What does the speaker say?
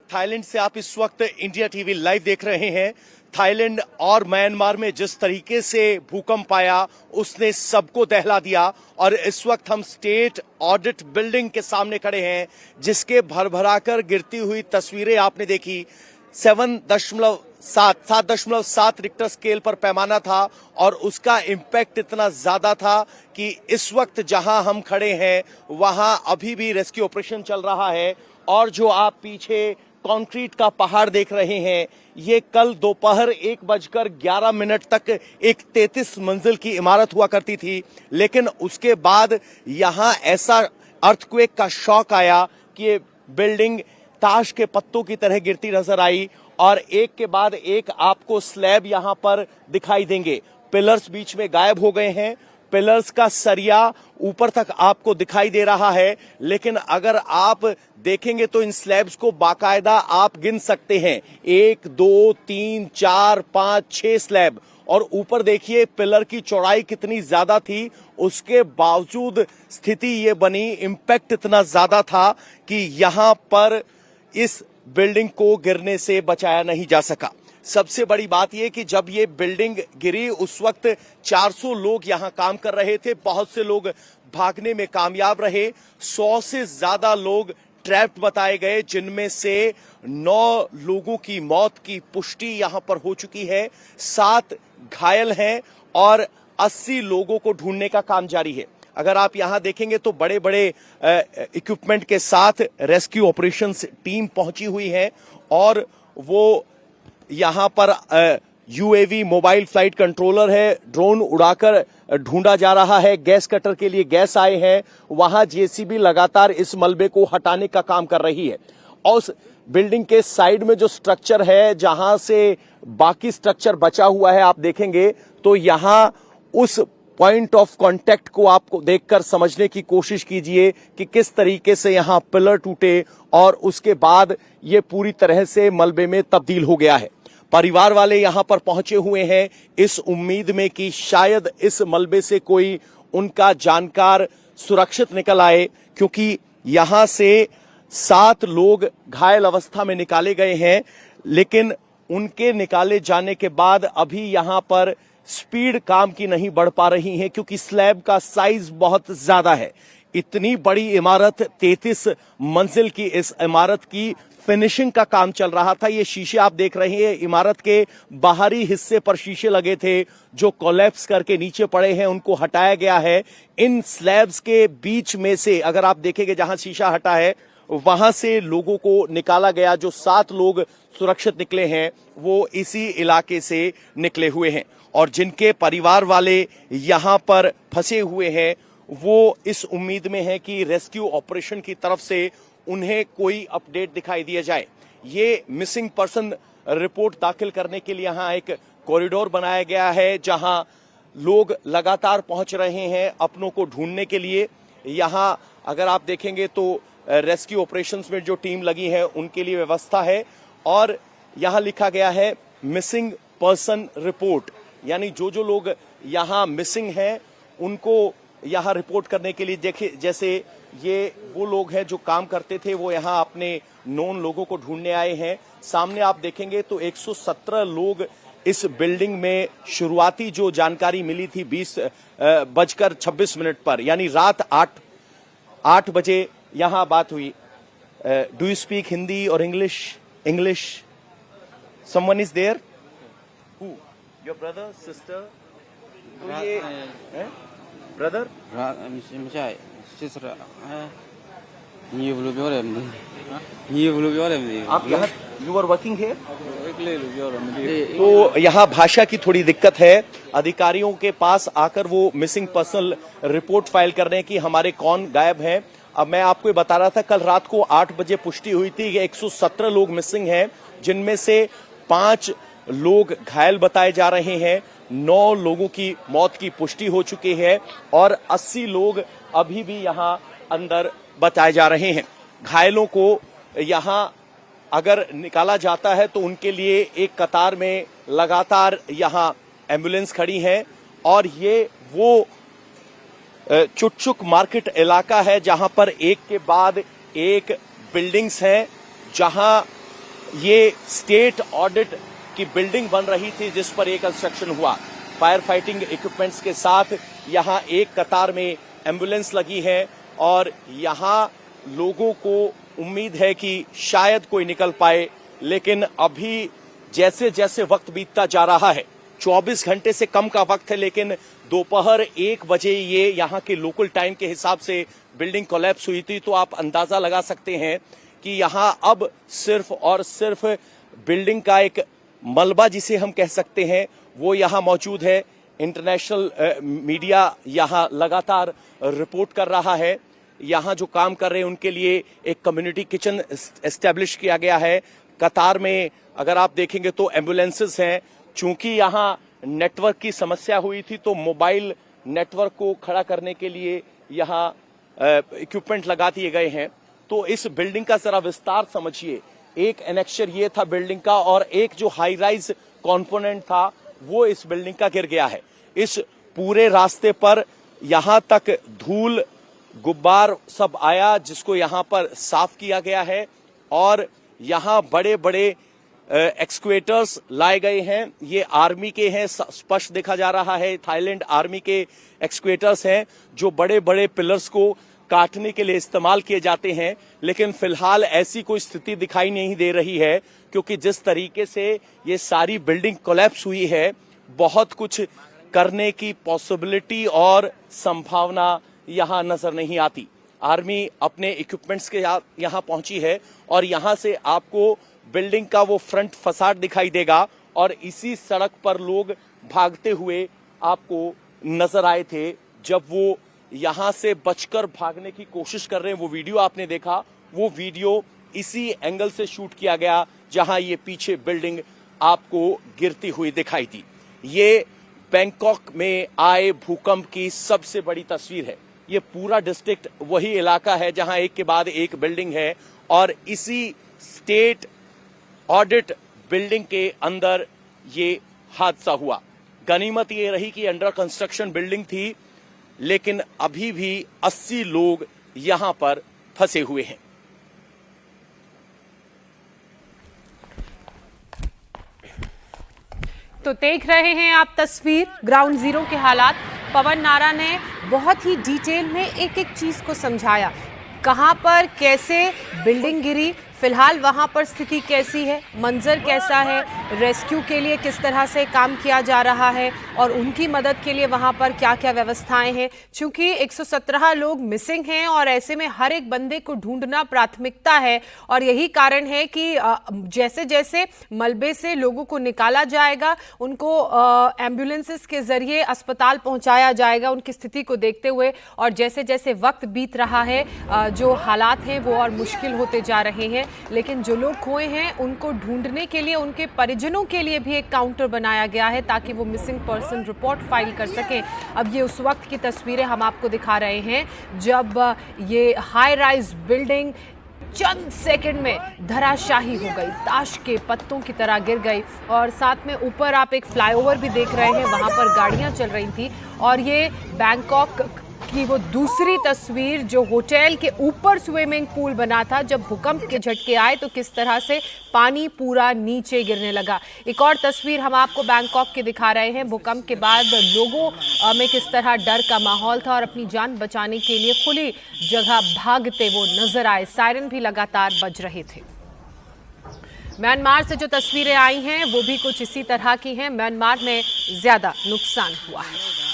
Thailand से आप इस वक्त इंडिया टीवी लाइव देख रहे हैं। थाईलैंड और म्यांमार में जिस तरीके से भूकंप आया उसने सबको दहला दिया और इस वक्त हम स्टेट ऑडिट बिल्डिंग के सामने खड़े हैं जिसके भरभराकर गिरती हुई तस्वीरें आपने देखी। 7.7 रिक्टर स्केल पर पैमाना था और उसका इम्पैक्ट इतना ज्यादा था कि इस वक्त जहां हम खड़े हैं वहां अभी भी रेस्क्यू ऑपरेशन चल रहा है। और जो आप पीछे कंक्रीट का पहाड़ देख रहे हैं ये कल दोपहर 1:11 तक एक 33 मंजिल की इमारत हुआ करती थी, लेकिन उसके बाद यहां ऐसा अर्थक्वेक का शॉक आया कि ये बिल्डिंग ताश के पत्तों की तरह गिरती नजर आई और एक के बाद एक आपको स्लैब यहां पर दिखाई देंगे। पिलर्स बीच में गायब हो गए हैं, पिलर्स का सरिया ऊपर तक आपको दिखाई दे रहा है, लेकिन अगर आप देखेंगे तो इन स्लैब्स को बाकायदा आप गिन सकते हैं 1 2 3 4 5 6 स्लैब। और ऊपर देखिए पिलर की चौड़ाई कितनी ज्यादा थी, उसके बावजूद स्थिति ये बनी, इंपैक्ट इतना ज्यादा था कि यहां पर इस बिल्डिंग को गिरने से बचाया नहीं जा सका। सबसे बड़ी बात यह कि जब ये बिल्डिंग गिरी उस वक्त 400 लोग यहां काम कर रहे थे, बहुत से लोग भागने में कामयाब रहे, 100 से ज्यादा लोग ट्रैप्ड बताए गए, जिनमें से 9 लोगों की मौत की पुष्टि यहां पर हो चुकी है, 7 घायल हैं और 80 लोगों को ढूंढने का काम जारी है। अगर आप यहां देखेंगे तो बड़े बड़े इक्विपमेंट के साथ रेस्क्यू ऑपरेशंस टीम पहुंची हुई है और वो यहां पर यूएवी मोबाइल फ्लाइट कंट्रोलर है, ड्रोन उड़ाकर ढूंढा जा रहा है, गैस कटर के लिए गैस आए हैं, वहां जेसीबी लगातार इस मलबे को हटाने का काम कर रही है। और उस बिल्डिंग के साइड में जो स्ट्रक्चर है जहां से बाकी स्ट्रक्चर बचा हुआ है आप देखेंगे तो यहां उस पॉइंट ऑफ कांटेक्ट को आपको देखकर समझने की कोशिश कीजिए कि किस तरीके से यहां पिलर टूटे और उसके बाद ये पूरी तरह से मलबे में तब्दील हो गया है। परिवार वाले यहां पर पहुंचे हुए हैं इस उम्मीद में कि शायद इस मलबे से कोई उनका जानकार सुरक्षित निकल आए, क्योंकि यहां से 7 लोग घायल अवस्था में निकाले गए हैं, लेकिन उनके निकाले जाने के बाद अभी यहां पर स्पीड काम की नहीं बढ़ पा रही है क्योंकि स्लैब का साइज बहुत ज्यादा है। इतनी बड़ी इमारत 33 मंजिल की इस इमारत की फिनिशिंग का काम चल रहा था। ये शीशे आप देख रहे हैं, इमारत के बाहरी हिस्से पर शीशे लगे थे जो कोलैप्स करके नीचे पड़े हैं, उनको हटाया गया है। इन स्लैब्स के बीच में से अगर आप देखेंगे जहां शीशा हटा है वहां से लोगों को निकाला गया। जो 7 लोग सुरक्षित निकले हैं वो इसी इलाके से निकले हुए हैं और जिनके परिवार वाले यहां पर फंसे हुए हैं वो इस उम्मीद में है कि रेस्क्यू ऑपरेशन की तरफ से उन्हें कोई अपडेट दिखाई दिया जाए। ये मिसिंग पर्सन रिपोर्ट दाखिल करने के लिए यहां एक कॉरिडोर बनाया गया है जहां लोग लगातार पहुंच रहे हैं अपनों को ढूंढने के लिए। यहां अगर आप देखेंगे तो रेस्क्यू ऑपरेशंस में जो टीम लगी है उनके लिए व्यवस्था है और यहां लिखा गया है मिसिंग पर्सन रिपोर्ट, यानी जो जो लोग यहां मिसिंग हैं उनको यहां रिपोर्ट करने के लिए। देखिए जैसे ये वो लोग हैं जो काम करते थे, वो यहां अपने नोन लोगों को ढूंढने आए हैं। सामने आप देखेंगे तो 117 लोग इस बिल्डिंग में शुरुआती जो जानकारी मिली थी 20:26 पर, यानी रात 8 बजे यहां बात हुई। डू यू स्पीक हिंदी और English? Someone is there? Who? Your brother, sister? तो ये ब्रदर? आप यहाँ यू आर वर्किंग हियर? तो यहाँ भाषा की थोड़ी दिक्कत है, अधिकारियों के पास आकर वो मिसिंग पर्सन रिपोर्ट फाइल कर रहे हैं कि हमारे कौन गायब हैं। अब मैं आपको बता रहा था कल रात को 8 बजे पुष्टि हुई थी कि 117 लोग मिसिंग हैं, जिनमें से 5 लोग घायल बताए जा रहे हैं, 9 लोगों की मौत की पुष्टि हो चुकी है और 80 लोग अभी भी यहां अंदर बताए जा रहे हैं। घायलों को यहां अगर निकाला जाता है तो उनके लिए एक कतार में लगातार यहां एम्बुलेंस खड़ी है और ये वो चुटचुक मार्केट इलाका है जहां पर एक के बाद एक बिल्डिंग्स हैं, जहां ये स्टेट ऑडिट की बिल्डिंग बन रही थी जिस पर एक कंस्ट्रक्शन हुआ। फायर फाइटिंग इक्विपमेंट्स के साथ यहाँ एक कतार में एम्बुलेंस लगी है और यहाँ लोगों को उम्मीद है कि शायद कोई निकल पाए, लेकिन अभी जैसे जैसे वक्त बीतता जा रहा है, 24 घंटे से कम का वक्त है, लेकिन दोपहर 1 बजे ये यहाँ के लोकल टाइम के हिसाब से बिल्डिंग कोलैप्स हुई थी। तो आप अंदाजा लगा सकते हैं कि यहाँ अब सिर्फ और सिर्फ बिल्डिंग का एक मलबा जिसे हम कह सकते हैं वो यहाँ मौजूद है। इंटरनेशनल मीडिया यहाँ लगातार रिपोर्ट कर रहा है। यहाँ जो काम कर रहे हैं उनके लिए एक कम्युनिटी किचन एस्टेब्लिश किया गया है। कतार में अगर आप देखेंगे तो एम्बुलेंसेस हैं। चूंकि यहाँ नेटवर्क की समस्या हुई थी तो मोबाइल नेटवर्क को खड़ा करने के लिए यहाँ इक्विपमेंट लगा दिए गए हैं। तो इस बिल्डिंग का जरा विस्तार समझिए। एक एनेक्चर ये था बिल्डिंग का और एक जो हाई राइज कॉम्पोनेंट था वो इस बिल्डिंग का गिर गया है। इस पूरे रास्ते पर यहाँ तक धूल गुब्बार सब आया जिसको यहाँ पर साफ किया गया है और यहाँ बड़े बड़े एक्सक्वेटर्स लाए गए हैं। ये आर्मी के हैं, स्पष्ट देखा जा रहा है। थाईलैंड आर्मी के एक्सक्वेटर्स हैं जो बड़े बड़े पिलर्स को काटने के लिए इस्तेमाल किए जाते हैं। लेकिन फिलहाल ऐसी कोई स्थिति दिखाई नहीं दे रही है क्योंकि जिस तरीके से ये सारी बिल्डिंग कोलैप्स हुई है, बहुत कुछ करने की पॉसिबिलिटी और संभावना यहाँ नजर नहीं आती। आर्मी अपने इक्विपमेंट्स के यहाँ पहुंची है और यहाँ से आपको बिल्डिंग का वो फ्रंट फसाड दिखाई देगा और इसी सड़क पर लोग भागते हुए आपको नजर आए थे। जब वो यहाँ से बचकर भागने की कोशिश कर रहे हैं, वो वीडियो आपने देखा, वो वीडियो इसी एंगल से शूट किया गया जहां ये पीछे बिल्डिंग आपको गिरती हुई दिखाई दी। ये बैंकॉक में आए भूकंप की सबसे बड़ी तस्वीर है। ये पूरा डिस्ट्रिक्ट वही इलाका है जहां एक के बाद एक बिल्डिंग है और इसी स्टेट ऑडिट बिल्डिंग के अंदर ये हादसा हुआ। गनीमत ये रही कि अंडर कंस्ट्रक्शन बिल्डिंग थी, लेकिन अभी भी 80 लोग यहां पर फंसे हुए हैं। तो देख रहे हैं आप तस्वीर ग्राउंड जीरो के हालात। पवन नारा ने बहुत ही डिटेल में एक एक चीज को समझाया, कहां पर कैसे बिल्डिंग गिरी, फिलहाल वहां पर स्थिति कैसी है, मंजर कैसा है, रेस्क्यू के लिए किस तरह से काम किया जा रहा है और उनकी मदद के लिए वहां पर क्या क्या व्यवस्थाएं हैं। चूंकि 117 लोग मिसिंग हैं और ऐसे में हर एक बंदे को ढूंढना प्राथमिकता है और यही कारण है कि जैसे जैसे मलबे से लोगों को निकाला जाएगा, उनको एम्बुलेंसेस के जरिए अस्पताल पहुंचाया जाएगा उनकी स्थिति को देखते हुए। और जैसे जैसे वक्त बीत रहा है, जो हालात हैं वो और मुश्किल होते जा रहे हैं, लेकिन जो लोग खोए हैं उनको ढूंढने के लिए उनके परिजनों के लिए भी एक काउंटर बनाया गया है ताकि वो मिसिंग पर्सन रिपोर्ट फाइल कर सकें। अब ये उस वक्त की तस्वीरें हम आपको दिखा रहे हैं जब ये हाई राइज बिल्डिंग चंद सेकंड में धराशाही हो गई, ताश के पत्तों की तरह गिर गई। और साथ में ऊपर आप एक फ्लाईओवर भी देख रहे हैं, वहां पर गाड़ियां चल रही थी। और ये बैंकॉक की वो दूसरी तस्वीर जो होटल के ऊपर स्विमिंग पूल बना था, जब भूकंप के झटके आए तो किस तरह से पानी पूरा नीचे गिरने लगा। एक और तस्वीर हम आपको बैंकॉक की दिखा रहे हैं। भूकंप के बाद लोगों में किस तरह डर का माहौल था और अपनी जान बचाने के लिए खुली जगह भागते वो नजर आए। सायरन भी लगातार बज रहे थे। म्यांमार से जो तस्वीरें आई हैं वो भी कुछ इसी तरह की हैं। म्यांमार में ज्यादा नुकसान हुआ है।